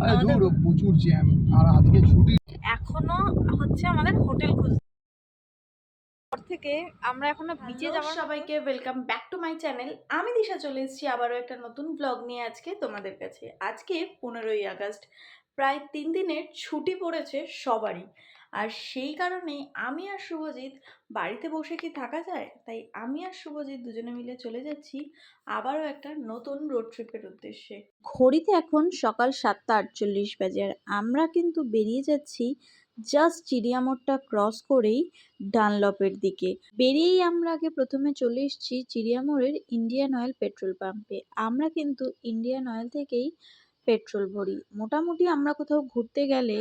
আরে ধুর প্রচুর জ্যাম। আর আজকে ছুটি। এখনো হচ্ছে আমাদের হোটেল খুঁজতে থেকে আমরা এখনো বিচে যাওয়ার সবাইকে welcome back to my channel. আমি দিশা চলে এসেছি আবারও একটা নতুন ব্লগ নিয়ে আজকে তোমাদের কাছে। আজকে 15ই আগস্ট, প্রায় 3 দিনের ছুটি পড়েছে সবারই। আর সেই কারণেই আমি আর শুভজিৎ বাড়িতে বসে কি থাকা যায়, তাই আমি আর শুভজিৎ দুজনে মিলে চলে যাচ্ছি আবারও একটা নতুন রোড ট্রিপের উদ্দেশ্যে। ঘড়িতে এখন সকাল 7:48 বাজে আর আমরা কিন্তু বেরিয়ে যাচ্ছি জাস্ট চিড়িয়ামোড়টা ক্রস করেই ডানলপের দিকে। বেরিয়েই আমরা আগে প্রথমে চলে এসেছি চিড়িয়ামোড়ের ইন্ডিয়ান অয়েল পেট্রোল পাম্পে। আমরা কিন্তু ইন্ডিয়ান অয়েল থেকেই পেট্রোল ভরি। মোটামুটি আমরা কোথাও ঘুরতে গেলে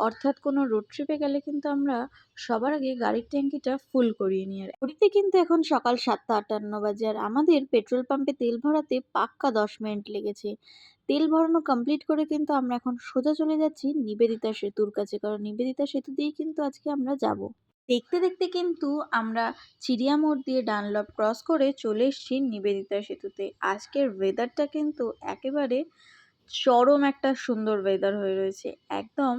অর্থাৎ কোনো রোড ট্রিপে গেলে কিন্তু আমরা সবার আগে গাড়ির ট্যাঙ্কিটা ফুল করিয়ে নিই। আর ঘড়িতে কিন্তু এখন সকাল 7:58 বাজে আর আমাদের পেট্রোল পাম্পে তেল ভরাতে পাক্কা 10 মিনিট লেগেছে। তেল ভরানো কমপ্লিট করে কিন্তু আমরা এখন সোজা চলে যাচ্ছি নিবেদিতা সেতুর কাছে, কারণ নিবেদিতা সেতু দিয়েই কিন্তু আজকে আমরা যাব। দেখতে দেখতে কিন্তু আমরা চিড়িয়ামোড় দিয়ে ডানলপ ক্রস করে চলে এসেছি নিবেদিতা সেতুতে। আজকের ওয়েদারটা কিন্তু একেবারে চরম একটা সুন্দর ওয়েদার হয়ে রয়েছে, একদম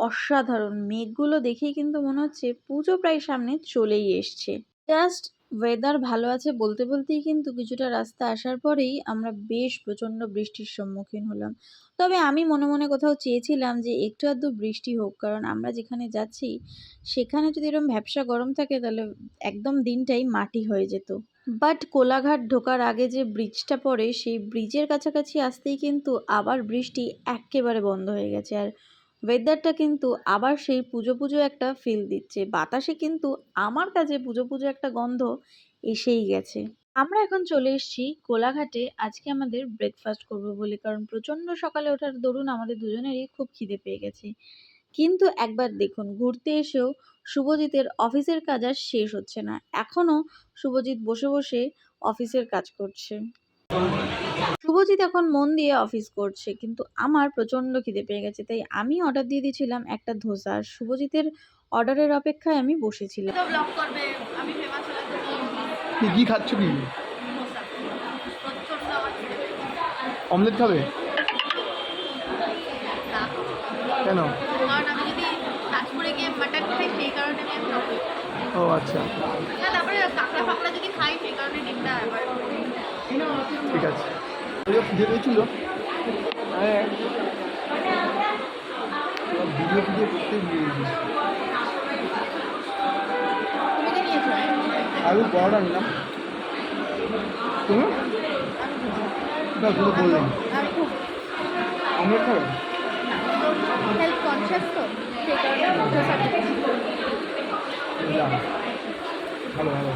অসাধারণ। মেঘগুলো দেখেই কিন্তু মনে হচ্ছে পুজো প্রায় সামনে চলেই এসছে। জাস্ট ওয়েদার ভালো আছে বলতে বলতেই কিন্তু কিছুটা রাস্তা আসার পরেই আমরা বেশ প্রচণ্ড বৃষ্টির সম্মুখীন হলাম। তবে আমি মনে মনে কোথাও চেয়েছিলাম যে একটু আধটু বৃষ্টি হোক, কারণ আমরা যেখানে যাচ্ছি সেখানে যদি এরকম ভ্যাপসা গরম থাকে তাহলে একদম দিনটাই মাটি হয়ে যেত। বাট কোলাঘাট ঢোকার আগে যে ব্রিজটা পড়ে সেই ব্রিজের কাছাকাছি আসতেই কিন্তু আবার বৃষ্টি একেবারে বন্ধ হয়ে গেছে। আর ওয়েদারটা কিন্তু আবার সেই পুজো পুজো একটা ফিল দিচ্ছে। বাতাসে কিন্তু আমার কাছে পুজো পুজো একটা গন্ধ এসেই গেছে। আমরা এখন চলে এসেছি কোলাঘাটে আজকে আমাদের ব্রেকফাস্ট করব বলে, কারণ প্রচণ্ড সকালে ওঠার দরুন আমাদের দুজনেরই খুব খিদে পেয়ে গেছে। কিন্তু একবার দেখুন, ঘুরতে এসেও শুভজিতের অফিসের কাজ আর শেষ হচ্ছে না। এখনো শুভজিৎ বসে বসে অফিসের কাজ করছে। শুভজিৎ এখন মন দিয়ে অফিস করছে, কিন্তু আমার প্রচণ্ড খিদে পেয়ে গেছে, তাই আমি অর্ডার দিয়ে দিয়েছিলাম একটা ধোসা। আর শুভজিতের অর্ডারের অপেক্ষায় আমি বসেছিলাম। কি খাচ্ছ কি? অমলেট খাবে? কেন? ও আচ্ছা, ঠিক আছে। খিদে পেয়েছিল। হ্যাঁ, ভিডিও করতে গিয়েছি। আলু পরোটা নিলাম। তুমি না, তুমি বললাম অমলেট খাবে? হেলথ কনসিয়াস তো, সেই কারণে ধোসা খেয়েছি। ভালো ভালো,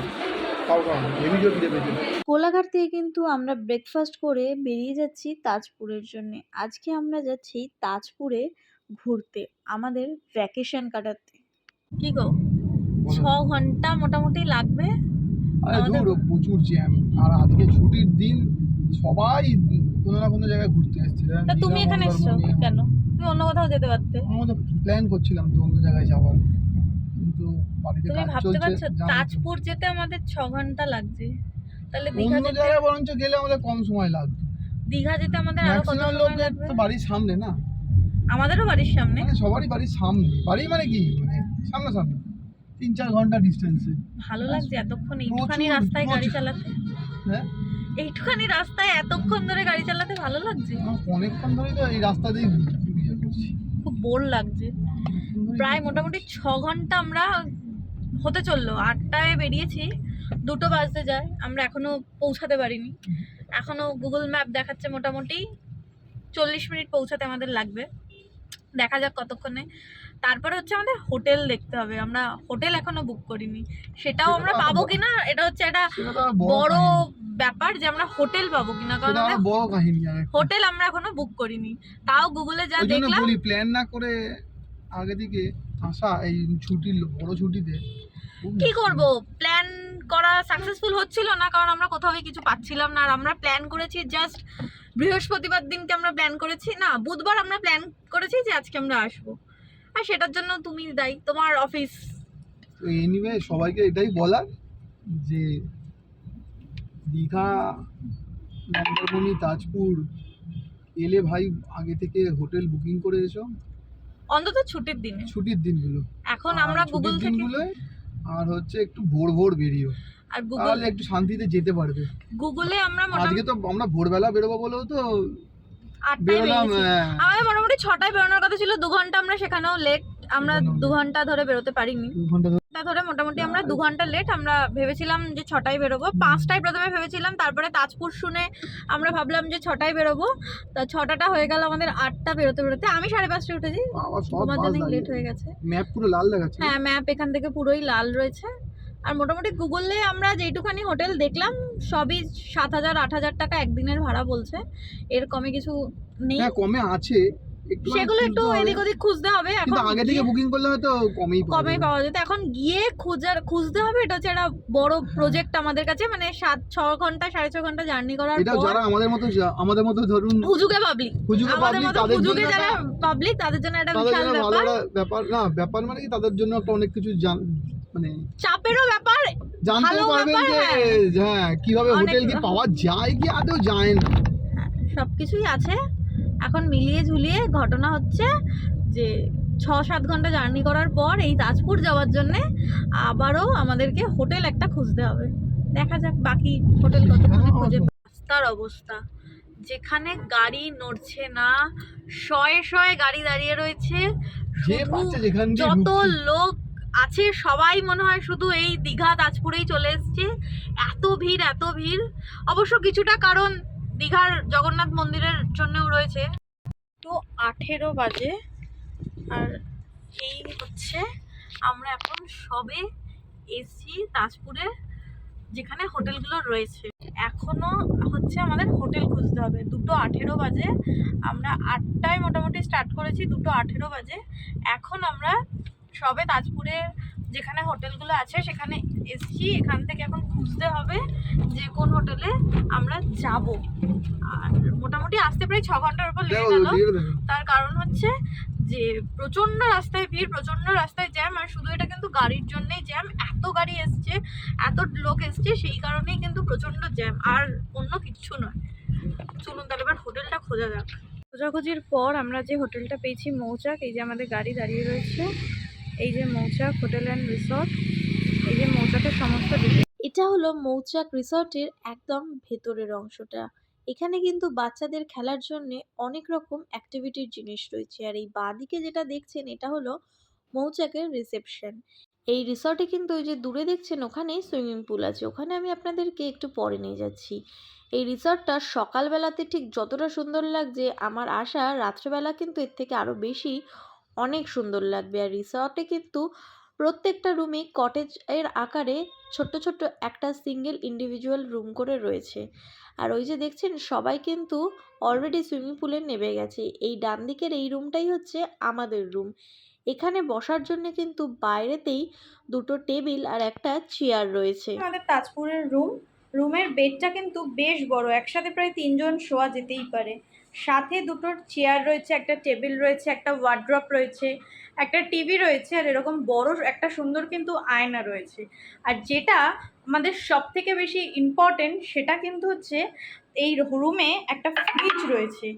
খাও খাও, হেভি জোর খিদে পেয়েছিল। কোলাঘাট থেকে কিন্তু আমরা ব্রেকফাস্ট করে বেরিয়ে যাচ্ছি তাজপুরের জন্য। আজকে আমরা যাচ্ছি তাজপুরে ঘুরতে, আমাদের ভ্যাকেশন কাটাতে। কি গো, 6 ঘন্টা মোটামুটি লাগবে। আরে ধুর প্রচুর জ্যাম। আর আজকে ছুটির দিন, সবাই কোনো না কোনো জায়গায় ঘুরতে এসছে। তা তুমি এখানে এসছো কেন? তুমি অন্য কোথাও যেতে পারতে। আমরা তো প্ল্যান করছিলাম তো অন্য জায়গায় যাওয়ার, কিন্তু বাড়িতে তুমি কাজ ভাবতে চলছে। পারছো তাজপুর যেতে আমাদের 6 ঘন্টা লাগছে, তাহলে দীঘা অন্য যেতে জায়গায় বরঞ্চ গেলে আমাদের কম সময় লাগবে। দীঘা যেতে আমাদের আরো কত ম্যাক্সিমাম সময় লোকের লাগবে? তো বাড়ির সামনে না, আমাদেরও বাড়ির সামনে। মানে সবারই বাড়ির সামনে। বাড়ি মানে কি, মানে সামনাসামনি 3-4 ঘন্টা ডিস্টেন্সে। ভালো লাগছে এতক্ষণ এইটুখানি রাস্তায় গাড়ি চালাতে। হ্যাঁ, এইটুখানি রাস্তায় এতক্ষণ ধরে গাড়ি চালাতে ভালো লাগছে। অনেকক্ষণ ধরেই তো এই রাস্তা দিয়ে ঘুরে করছি। খুব বোর লাগছে। প্রায় মোটামুটি 6 ঘন্টা আমরা হতে চললো। 8টায় বেরিয়েছি, 2টো বাজতে যায়, আমরা এখনো পৌঁছাতে পারিনি। এখনো গুগল ম্যাপ দেখাচ্ছে মোটামুটি 40 মিনিট পৌঁছাতে আমাদের লাগবে। দেখা যাক কতক্ষণে। তারপরে হচ্ছে আমাদের হোটেল দেখতে হবে। আমরা হোটেল এখনো বুক করিনি, সেটাও আমরা পাবো কিনা এটা হচ্ছে একটা বড় ব্যাপার, যে আমরা হোটেল পাবো কিনা, কারণ বড় কাহিনী। হোটেল আমরা এখনো বুক করিনি। তাও গুগলে যা দেখলাম, বলি প্ল্যান না করে আগে থেকে আসা এই ছুটির বড় ছুটিতে কি করব, প্ল্যান করা সাকসেসফুল হচ্ছিল না, কারণ আমরা কোথাও কিছু পাচ্ছিলাম না। আর আমরা প্ল্যান করেছি জাস্ট বৃহস্পতিবার দিনকে আমরা প্ল্যান করেছি, না বুধবার আমরা প্ল্যান করেছি যে আজকে আমরা আসবো। আর সেটার জন্য তুমি দায়ী, তোমার অফিস। এনিওয়ে সবাইকে এটাই বলার যে দীঘা, মন্দারমণি, তাজপুর এলে ভাই আগে থেকে হোটেল বুকিং করে এসো, অন্তত ছুটির দিনে, ছুটির দিনগুলো। এখন আর আমরা গুগল ছুটির থেকে দিনগুলোয় আর হচ্ছে একটু ভোর ভোর বেরিও, আর গুগল তাহলে একটু শান্তিতে যেতে পারবে। গুগলে আমরা আজকে তো আমরা ভোরবেলা বেরোবো বলেও তো 8টায় বেরোলাম। বেরিয়েছি। আমাদের মোটামুটি 6টায় বেরোনোর কথা ছিল, 2 ঘন্টা আমরা সেখানেও লেট। আমরা 2 ঘন্টা ধরে বেরোতে পারিনি, 2 ঘন্টা ধরে মোটামুটি আমরা 2 ঘন্টা লেট। আমরা ভেবেছিলাম যে 6টায় বেরোবো, 5টায় প্রথমে ভেবেছিলাম, তারপরে তাজপুর শুনে আমরা ভাবলাম যে 6টায় বেরোবো। তা 6টা হয়ে গেল আমাদের, 8টা বেরোতে বেরোতে আমি 5:30টায় উঠেছি। তোমার জন্য লেট হয়ে গেছে। ম্যাপ পুরো লাল দেখাচ্ছে। হ্যাঁ, ম্যাপ এখান থেকে পুরোই লাল রয়েছে। আর মোটামুটি গুগলে আমরা যেইটুখানি হোটেল দেখলাম সবই 7,000-8,000 টাকা একদিনের ভাড়া বলছে, এর কমে কিছু নেই। হ্যাঁ, কমে আছে, সেগুলো একটু এদিক ওদিক খুঁজতে হবে। কিন্তু আগে থেকে বুকিং করলে হয়তো কমেই পাওয়া যেত। এখন গিয়ে খুঁজতে হবে। এটা হচ্ছে একটা বড় প্রজেক্ট আমাদের কাছে, মানে 6 ঘন্টা 6.5 ঘন্টা জার্নি করার এটা পর। যারা আমাদের মতো ধরুন হুজুগে পাবলিক, তাদের জন্য একটা বিশাল ব্যাপার না, ব্যাপার মানে কি তাদের জন্য একটা অনেক কিছু মানে চাপেরও ব্যাপার, জানতে পারবেন যে হ্যাঁ কিভাবে হোটেল কি পাওয়া যায় কি আদৌ যায় না, সবকিছুই আছে। এখন মিলিয়ে ঝুলিয়ে ঘটনা হচ্ছে যে 6-7 ঘন্টা জার্নি করার পর এই তাজপুর যাওয়ার জন্য আবারও আমাদেরকে হোটেল একটা খুঁজতে হবে। দেখা যাক বাকি হোটেল কতক্ষণে খুঁজে। রাস্তার অবস্থা, যেখানে গাড়ি নড়ছে না, শয়ে শয়ে গাড়ি দাঁড়িয়ে রয়েছে, যত লোক আছে সবাই মনে হয় শুধু এই দীঘা তাজপুরেই চলে এসছে। এত ভিড় এত ভিড়, অবশ্য কিছুটা কারণ দীঘার জগন্নাথ মন্দিরের জন্যও রয়েছে। তো 18 বাজে, আর এই হচ্ছে আমরা এখন সবে এসছি তাজপুরে যেখানে হোটেলগুলো রয়েছে। এখনো হচ্ছে আমাদের হোটেল খুঁজতে হবে। 2:18 বাজে, আমরা 8টায় মোটামুটি স্টার্ট করেছি, 2:18 বাজে। এখন আমরা সবে তাজপুরে যেখানে হোটেলগুলো আছে সেখানে এসছি। এখান থেকে এখন খুঁজতে হবে যে কোন হোটেলে আমরা যাব। আর মোটামুটি আসতে প্রায় 6 ঘন্টার উপর লেগে গেল। তার কারণ হচ্ছে যে প্রচন্ড রাস্তায় ভিড়, প্রচন্ড রাস্তায় জ্যাম। আর শুধু এটা কিন্তু গাড়ির জন্যই জ্যাম, এত গাড়ি এসছে, এত লোক এসছে, সেই কারণেই কিন্তু প্রচন্ড জ্যাম, আর অন্য কিচ্ছু নয়। চলুন তাহলে এবার হোটেলটা খোঁজা যাক। খোঁজাখুঁজির পর আমরা যে হোটেলটা পেয়েছি মৌচাক, এই যে আমাদের গাড়ি দাঁড়িয়ে রয়েছে, এই যে মৌচাক হোটেল অ্যান্ড রিসর্ট, এই যে মৌচাকের সমস্ত ডিটেইলস। এটা হলো মৌচাক রিসর্টের একদম ভেতরের অংশটা। এখানে কিন্তু বাচ্চাদের খেলার জন্য অনেক রকম অ্যাক্টিভিটির জিনিস রয়েছে। আর এই বাঁদিকে যেটা দেখছেন এটা হলো মৌচাকের রিসেপশন। এই রিসর্টে কিন্তু ওই যে দূরে দেখছেন ওখানেই সুইমিং পুল আছে, ওখানে আমি আপনাদেরকে একটু পরে নিয়ে যাচ্ছি। এই রিসর্টটা সকালবেলাতে ঠিক যতটা সুন্দর লাগছে, আমার আশা রাত্রেবেলা কিন্তু এর থেকে আরও বেশি অনেক সুন্দর লাগবে। আর রিসর্টে কিন্তু প্রত্যেকটা রুমে কটেজ এর আকারে ছোট্ট ছোট্ট একটা সিঙ্গেল ইন্ডিভিজুয়াল রুম করে রয়েছে। আর ওই যে দেখছেন সবাই কিন্তু অলরেডি সুইমিং পুলে নেমে গেছে। এই ডান দিকের এই রুমটাই হচ্ছে আমাদের রুম। এখানে বসার জন্য কিন্তু বাইরেতেই 2টো টেবিল আর একটা চেয়ার রয়েছে। আমাদের তাজপুরের রুমের বেডটা কিন্তু বেশ বড়, একসাথে প্রায় 3 জন শোয়া যেতেই পারে। সাথে 2টো চেয়ার রয়েছে, একটা টেবিল রয়েছে, একটা ওয়ার্ড্রপ রয়েছে, একটা টিভি রয়েছে, আর এরকম বড় একটা সুন্দর কিন্তু আয়না রয়েছে। আর যেটা আমাদের সব থেকে বেশি ইম্পর্টেন্ট সেটা কিন্তু হচ্ছে এই রুমে একটা ফ্রিজ রয়েছে।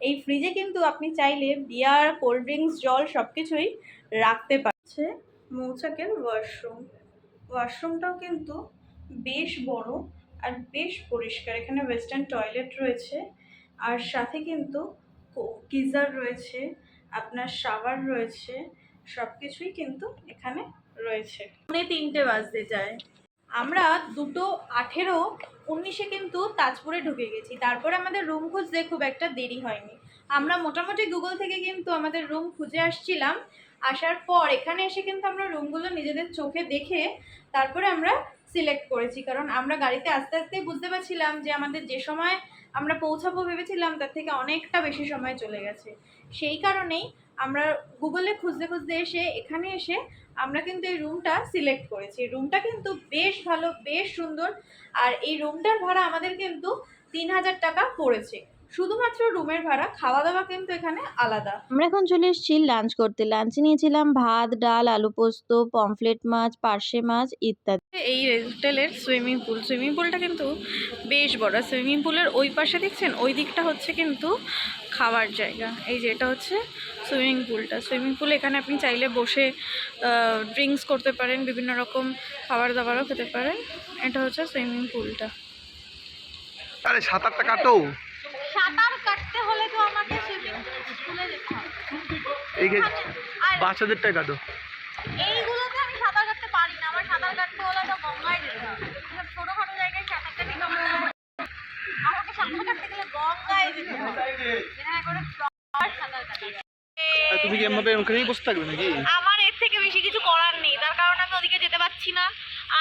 এই ফ্রিজে কিন্তু আপনি চাইলে বিয়ার, কোল্ড ড্রিঙ্কস, জল সব কিছুই রাখতে পারছে। মৌচাকের ওয়াশরুমটাও কিন্তু বেশ বড় আর বেশ পরিষ্কার। এখানে ওয়েস্টার্ন টয়লেট রয়েছে, আর সাথে কিন্তু গিজার রয়েছে, আপনার শাওয়ার রয়েছে, সব কিছুই কিন্তু এখানে রয়েছে। 3:30 বাজতে যায়, আমরা 2:18, 19-এ কিন্তু তাজপুরে ঢুকে গেছি। তারপরে আমাদের রুম খুঁজতে খুব একটা দেরি হয়নি। আমরা মোটামুটি গুগল থেকে কিন্তু আমাদের রুম খুঁজে আসছিলাম। আসার পর এখানে এসে কিন্তু আমরা রুমগুলো নিজেদের চোখে দেখে তারপরে আমরা সিলেক্ট করেছি, কারণ আমরা গাড়িতে আস্তে আস্তেই বুঝতে পারছিলাম যে আমাদের যে সময় আমরা পৌঁছাবো ভেবেছিলাম তার থেকে অনেকটা বেশি সময় চলে গেছে। সেই কারণেই আমরা গুগলে খুঁজতে খুঁজতে এখানে এসে আমরা কিন্তু এই রুমটা সিলেক্ট করেছি। রুমটা কিন্তু বেশ ভালো, বেশ সুন্দর। আর এই রুমটার ভাড়া আমাদের কিন্তু 3,000 টাকা পড়েছে, শুধুমাত্র রুমের ভাড়া। খাওয়া দাওয়া কিন্তু এখানে আলাদা। আমরা এখন চলে এসেছি লাঞ্চ করতে। লাঞ্চে নিয়েছিলাম ভাত, ডাল, আলু পোস্ত, পমফ্লেট মাছ, পার্শে মাছ ইত্যাদি। এই হোটেলের সুইমিং পুলটা কিন্তু বেশ বড়। সুইমিং পুলের ওই পাশে দেখছেন, ওই দিকটা হচ্ছে কিন্তু খাওয়ার জায়গা। এই যে এটা হচ্ছে সুইমিং পুলটা। সুইমিং পুল, এখানে আপনি চাইলে বসে ড্রিঙ্কস করতে পারেন, বিভিন্ন রকম খাবার দাবারও খেতে পারেন। এটা হচ্ছে সুইমিং পুলটা। আরে সাঁতারটা কাটো। সাঁতার কাটতে হলে তো আমাকে সুইমিং পুলে যেতে হবে। এই বাচ্চাদেরটাই কাটো। এইগুলোতে আমি সাঁতার কাটতে পারি না। আমার সাঁতার কাটতে হলে তো গঙ্গায় যেতে হবে। ছোটখাটো জায়গায় সাঁতার কাটতে আমাকে সাঁতার কাটতে গেলে গঙ্গায় যেতে হবে, যেখানে করে প্রপার সাঁতার কাটা যায়। তুমি কি এমভাবে ওখানেই বসে থাকবে নাকি? আমার এর থেকে বেশি কিছু করার নেই, তার কারণ আমি ওদিকে যেতে পারছি না,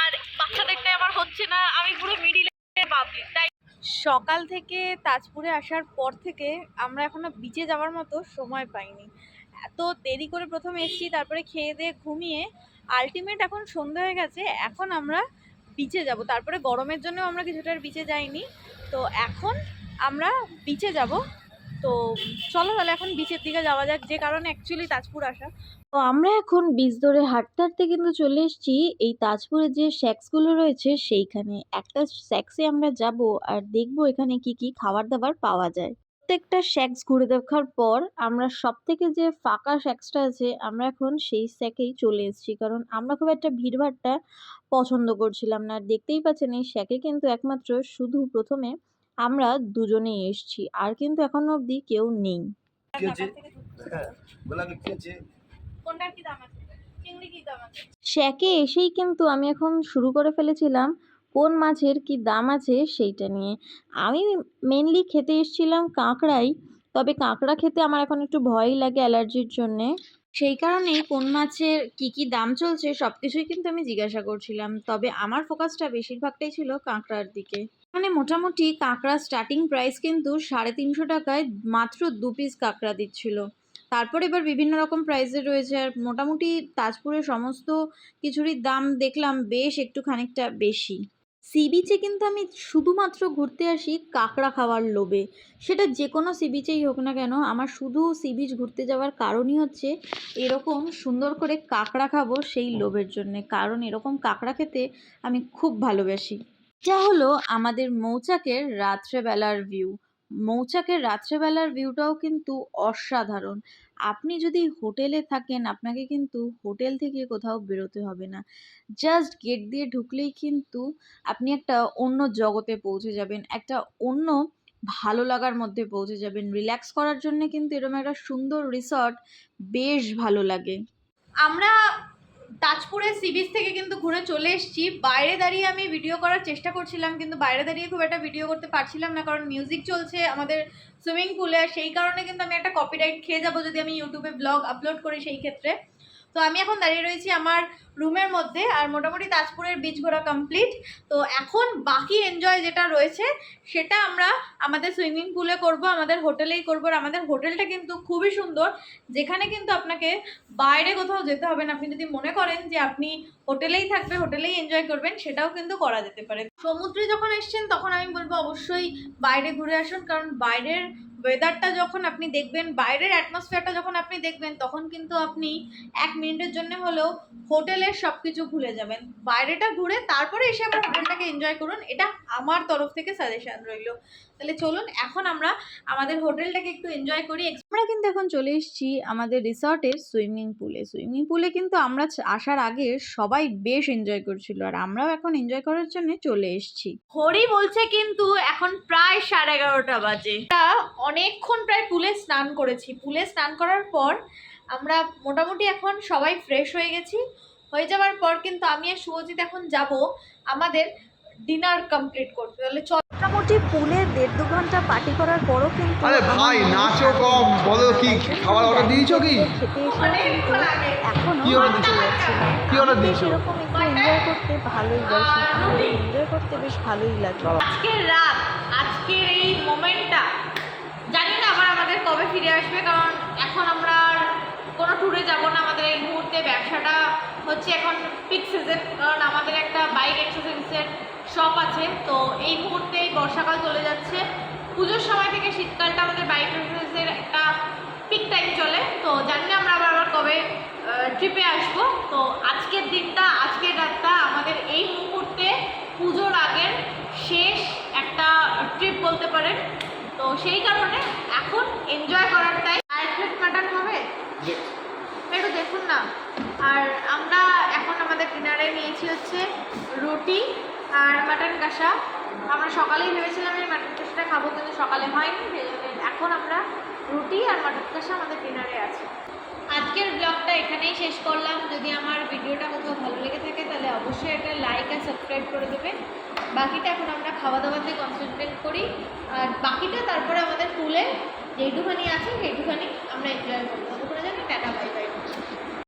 আর বাচ্চাদেরটাই আমার হচ্ছে না। আমি পুরো মিডিলের পাবলিক। তাই সকাল থেকে তাজপুরে আসার পর থেকে আমরা এখনো বিচে যাওয়ার মতো সময় পাইনি। এত দেরি করে প্রথমে এসেছি, তারপরে খেয়ে দিয়ে ঘুমিয়ে আলটিমেট এখন সন্ধ্যা হয়ে গেছে। এখন আমরা বিচে যাব, তারপরে গরমের জন্য আমরা কিছুটা বিচে যাইনি, তো এখন আমরা বিচে যাব। তো চলো তাহলে এখন বিচের দিকে যাওয়া যাক, যে কারণে অ্যাকচুয়ালি তাজপুর আসা। তো আমরা এখন বিচ ধরে হাঁটতে হাঁটতে কিন্তু চলে এসেছি এই তাজপুরের যে শ্যাক্সগুলো রয়েছে সেইখানে। একটা শ্যাক্সে আমরা যাব আর দেখবো এখানে কি কি খাবার দাবার পাওয়া যায়। প্রত্যেকটা শ্যাক্স ঘুরে দেখার পর আমরা সব থেকে যে ফাঁকা শ্যাক্সটা আছে আমরা এখন সেই শ্যাকেই চলে এসেছি, কারণ আমরা খুব একটা ভিড়ভাড়টা পছন্দ করছিলাম না। আর দেখতেই পাচ্ছেন এই শ্যাকে কিন্তু একমাত্র শুধু প্রথমে আমরা দুজনেই এসেছি, আর কিন্তু এখনো অবধি কেউ নেই। শ্যাকে এসেই কিন্তু আমি এখন শুরু করে ফেলেছিলাম কোন মাছের কি দাম আছে সেইটা নিয়ে। আমি মেনলি খেতে এসেছিলাম কাঁকড়াই, তবে কাঁকড়া খেতে আমার এখন একটু ভয়ই লাগে অ্যালার্জির জন্যে। সেই কারণেই কোন মাছের কি কি দাম চলছে সব কিছুই কিন্তু আমি জিজ্ঞাসা করছিলাম, তবে আমার ফোকাসটা বেশিরভাগটাই ছিল কাঁকড়ার দিকে। মানে মোটামুটি কাঁকড়া স্টার্টিং প্রাইস কিন্তু 350 টাকায় মাত্র 2 পিস কাঁকড়া দিচ্ছিল। তারপর এবার বিভিন্ন রকম প্রাইসের রয়েছে, আর মোটামুটি তাজপুরের সমস্ত কিছুরই দাম দেখলাম বেশ একটু খানিকটা বেশি। সি বিচে কিন্তু আমি শুধুমাত্র ঘুরতে আসি কাঁকড়া খাওয়ার লোভে, সেটা যে কোনো সি বিচেই হোক না কেন। আমার শুধু সি বিচ ঘুরতে যাওয়ার কারণই হচ্ছে এরকম সুন্দর করে কাঁকড়া খাবো সেই লোভের জন্যে, কারণ এরকম কাঁকড়া খেতে আমি খুব ভালোবাসি। এটা হলো আমাদের মৌচাকের রাত্রেবেলার ভিউ। মৌচাকের রাত্রেবেলার ভিউটাও কিন্তু অসাধারণ। আপনি যদি হোটেলে থাকেন আপনাকে কিন্তু হোটেল থেকে কোথাও বেরোতে হবে না, জাস্ট গেট দিয়ে ঢুকলেই কিন্তু আপনি একটা অন্য জগতে পৌঁছে যাবেন, একটা অন্য ভালো লাগার মধ্যে পৌঁছে যাবেন। রিল্যাক্স করার জন্য কিন্তু এরকম একটা সুন্দর রিসর্ট বেশ ভালো লাগে। আমরা তাজপুরের সি বিচ থেকে কিন্তু ঘুরে চলে এসেছি। বাইরে দাঁড়িয়ে আমি ভিডিও করার চেষ্টা করছিলাম, কিন্তু বাইরে দাঁড়িয়ে খুব একটা ভিডিও করতে পারছিলাম না, কারণ মিউজিক চলছে আমাদের সুইমিং পুলে। সেই কারণে কিন্তু আমি একটা কপিরাইট খেয়ে যাবো যদি আমি ইউটিউবে ব্লগ আপলোড করি সেই ক্ষেত্রে। তো আমি এখন দাঁড়িয়ে রয়েছি আমার রুমের মধ্যে, আর মোটামুটি তাজপুরের বিচ ঘোরা কমপ্লিট। তো এখন বাকি এনজয় যেটা রয়েছে সেটা আমরা আমাদের সুইমিং পুলে করব, আমাদের হোটেলেই করবো। আর আমাদের হোটেলটা কিন্তু খুবই সুন্দর, যেখানে কিন্তু আপনাকে বাইরে কোথাও যেতে হবে না। আপনি যদি মনে করেন যে আপনি হোটেলেই থাকবে, হোটেলেই এনজয় করবেন, সেটাও কিন্তু করা যেতে পারে। সমুদ্রে যখন এসছেন তখন আমি বলবো অবশ্যই বাইরে ঘুরে আসুন, কারণ বাইরের ওয়েদারটা যখন আপনি দেখবেন, বাইরের অ্যাটমসফিয়ারটা যখন আপনি দেখবেন, তখন কিন্তু আপনি 1 মিনিটের জন্য হলেও হোটেলের সব কিছু ভুলে যাবেন। বাইরেটা ঘুরে তারপরে এসে আবার হোটেলটাকে এনজয় করুন, এটা আমার তরফ থেকে সাজেশন রইল। তাহলে চলুন এখন আমরা আমাদের হোটেলটাকে একটু এনজয় করি। আমরা কিন্তু এখন চলে এসেছি আমাদের রিসর্টের সুইমিং পুলে। সুইমিং পুলে কিন্তু আমরা আসার আগে সবাই বেশ এনজয় করছিল, আর আমরাও এখন এনজয় করার জন্য চলে এসেছি। ঘড়ি বলছে কিন্তু এখন প্রায় 11:30 বাজে। অনেকক্ষণ প্রায় পুলে স্নান করেছি। পুলে স্নান করার পর আমরা মোটামুটি এখন সবাই ফ্রেশ হয়ে গেছি। হয়ে যাওয়ার পর কিন্তু আমি আর শুভজিৎ এখন যাব আমাদের ডিনার কমপ্লিট করতে। তাহলে মোটামুটি পুলে 1.5-2 ঘন্টা পার্টি করার পরও কিন্তু আরে ভাই নাচো কম, বলো কি খাবার অর্ডার দিয়েছো কি? খেতে এসে এখনো কি অর্ডার দিয়েছো? কি অর্ডার দিয়েছো? এরকম একটু এনজয় করতে ভালোই বাসি, এনজয় করতে বেশ ভালোই লাগে। আজকের রাত, আজকের এই মোমেন্টটা জানি না আবার আমাদের কবে ফিরে আসবে, কারণ এখন আমরা কোনো ট্যুরে যাব না। আমাদের এই মুহূর্তে ব্যবসাটা হচ্ছে এখন পিক সিজন, কারণ আমাদের একটা বাইক এক্সারসাইজের শপ আছে। তো এই মুহূর্তে বর্ষাকাল চলে যাচ্ছে, পুজোর সময় থেকে শীতকালটা আমাদের বাইক এক্সারসাইজের একটা পিক টাইম চলে। তো জানি না আমরা আবার কবে ট্রিপে আসবো। তো আজকের দিনটা, আজকের রাতটা আমাদের এই মুহূর্তে পুজোর আগের শেষ একটা ট্রিপ বলতে পারেন। তো সেই কারণে এখন এনজয় করার টাইম। আর প্লেট মাটন হবে, একটু দেখুন না। আর আমরা এখন আমাদের ডিনারে নিয়েছি হচ্ছে রুটি আর মাটন কষা। আমরা সকালেই ভেবেছিলাম এই মাটন কষাটা খাবো, কিন্তু সকালে হয়নি, সেই জন্য এখন আমরা রুটি আর মাটন কষা আমাদের ডিনারে আছে। আজকের ব্লগটা এখানেই শেষ করলাম। যদি আমার ভিডিওটা কোথাও ভালো লেগে থাকে তাহলে অবশ্যই একটা লাইক আর সাবস্ক্রাইব করে দেবে। বাকিটা এখন আমরা খাওয়া দাওয়াতে কনসেন্ট্রেট করি, আর বাকিটা তারপরে আমাদের পুলে যেইটুখানি আছে সেইটুখানি আমরা এনজয় করবো।